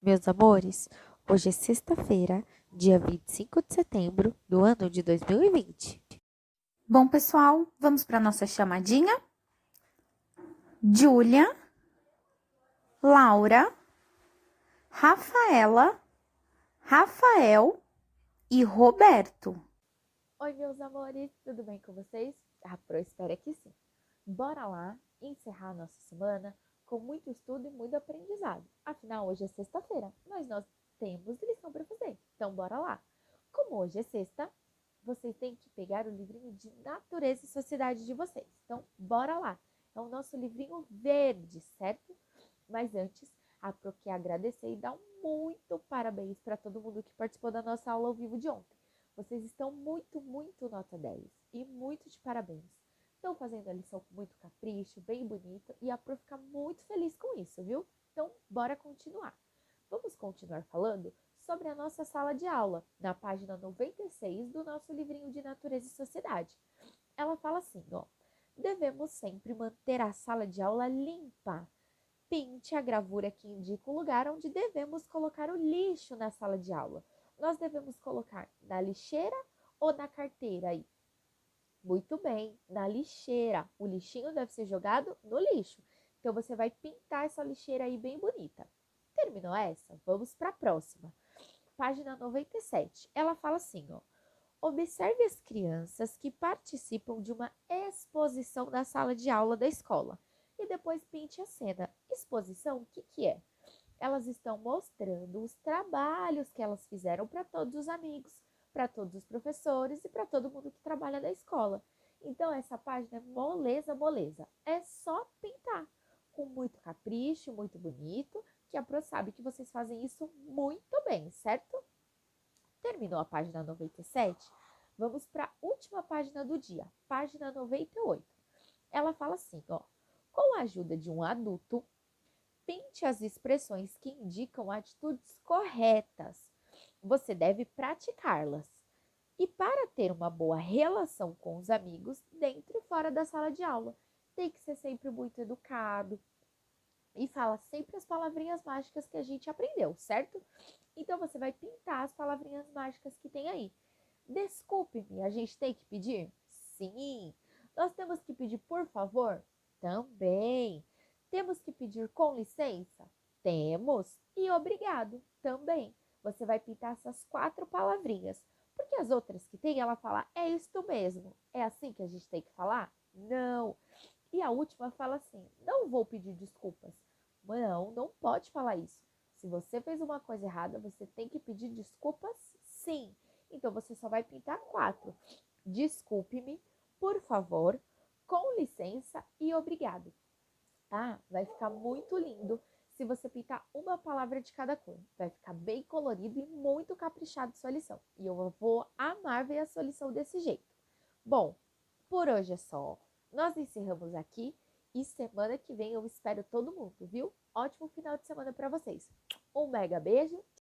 Meus amores, hoje é sexta-feira, dia 25 de setembro do ano de 2020. Bom, pessoal, vamos para nossa chamadinha? Júlia, Laura, Rafaela, Rafael e Roberto. Oi, meus amores, tudo bem com vocês? Pro espero que sim. Bora lá encerrar nossa semana com muito estudo e muito aprendizado. Afinal, hoje é sexta-feira, mas nós temos lição para fazer. Então, bora lá. Como hoje é sexta, vocês têm que pegar o livrinho de Natureza e Sociedade de vocês. Então, bora lá. É o nosso livrinho verde, certo? Mas antes, a Pro quer agradecer e dar muito parabéns para todo mundo que participou da nossa aula ao vivo de ontem. Vocês estão muito nota 10 e muito de parabéns. Estão fazendo a lição com muito capricho, bem bonito, e a Pro fica muito feliz com isso, viu? Então, bora continuar. Vamos continuar falando sobre a nossa sala de aula, na página 96 do nosso livrinho de Natureza e Sociedade. Ela fala assim, ó: devemos sempre manter a sala de aula limpa. Pinte a gravura que indica o lugar onde devemos colocar o lixo na sala de aula. Nós devemos colocar na lixeira ou na carteira aí? Muito bem, na lixeira. O lixinho deve ser jogado no lixo. Então você vai pintar essa lixeira aí bem bonita. Terminou essa? Vamos para a próxima. Página 97. Ela fala assim, ó: observe as crianças que participam de uma exposição na sala de aula da escola e depois pinte a cena. Exposição, o que é? Elas estão mostrando os trabalhos que elas fizeram para todos os amigos, para todos os professores e para todo mundo que trabalha na escola. Então, essa página é moleza, moleza. É só pintar com muito capricho, muito bonito, que a Pro sabe que vocês fazem isso muito bem, certo? Terminou a página 97? Vamos para a última página do dia, página 98. Ela fala assim, ó: com a ajuda de um adulto, pinte as expressões que indicam atitudes corretas. Você deve praticá-las. E para ter uma boa relação com os amigos, dentro e fora da sala de aula, tem que ser sempre muito educado e fala sempre as palavrinhas mágicas que a gente aprendeu, certo? Então você vai pintar as palavrinhas mágicas que tem aí. Desculpe-me, a gente tem que pedir? Sim. Nós temos que pedir por favor? Também. Temos que pedir com licença? Temos. E obrigado? Também. Você vai pintar essas 4 palavrinhas. Porque as outras que tem, ela fala, é isto mesmo. É assim que a gente tem que falar? Não. E a última fala assim, não vou pedir desculpas. Não, não pode falar isso. Se você fez uma coisa errada, você tem que pedir desculpas, sim. Então você só vai pintar 4. Desculpe-me, por favor, com licença e obrigado. Tá? Vai ficar muito lindo se você pintar uma palavra de cada cor. Vai ficar bem colorido e muito caprichado sua lição. E eu vou amar ver a sua lição desse jeito. Bom, por hoje é só. Nós encerramos aqui e semana que vem eu espero todo mundo, viu? Ótimo final de semana para vocês. Um mega beijo.